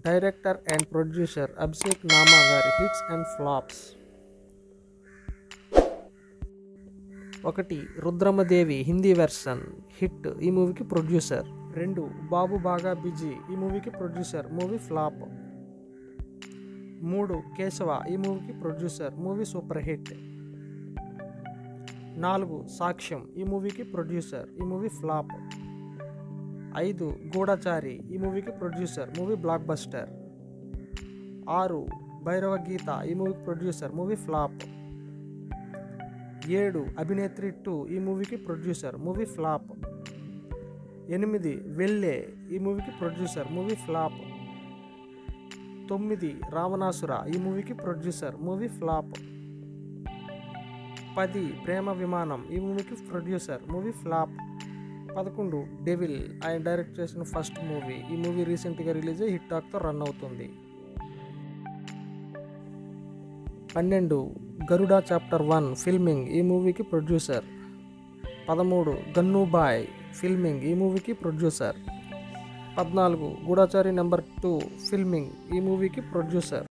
Director and producer Abhishek Nama గారి hits and flops. 1. Rudramadevi Hindi version hit, ఈ మూవీకి ప్రొడ్యూసర్. 2. బాబు బాగా బిజీ, ఈ మూవీకి ప్రొడ్యూసర్, మూవీ ఫ్లాప్. 3. కేశవ, ఈ మూవీకి ప్రొడ్యూసర్, మూవీ సూపర్ హిట్. 4. సాక్ష్యం, ఈ మూవీకి ప్రొడ్యూసర్, ఈ మూవీ ఫ్లాప్. 5. గూఢచారి, ఈ మూవీకి producer, movie blockbuster. 6. Bhairava Geetha, ఈ మూవీకి ప్రొడ్యూసర్, మూవీ ఫ్లాప్. 7. అభినేత్రి 2, ఈ మూవీకి ప్రొడ్యూసర్, మూవీ ఫ్లాప్. 8. వెళ్ళే, ఈ మూవీకి ప్రొడ్యూసర్, మూవీ ఫ్లాప్. 9. రావణాసుర, ఈ మూవీకి ప్రొడ్యూసర్, మూవీ ఫ్లాప్. 10. ప్రేమ విమానం, ఈ మూవీకి ప్రొడ్యూసర్, మూవీ ఫ్లాప్. 11. డెవిల్, ఆయన డైరెక్ట్ చేసిన ఫస్ట్ మూవీ, ఈ మూవీ రీసెంట్గా రిలీజ్ అయ్యి హిట్ టాక్తో రన్ అవుతుంది. 12. గరుడ చాప్టర్ 1 ఫిల్మింగ్, ఈ మూవీకి ప్రొడ్యూసర్. 13. గన్నుబాయ్ ఫిల్మింగ్, ఈ మూవీకి ప్రొడ్యూసర్. 14. గూఢచారి నెంబర్ 2 ఫిల్మింగ్, ఈ మూవీకి ప్రొడ్యూసర్.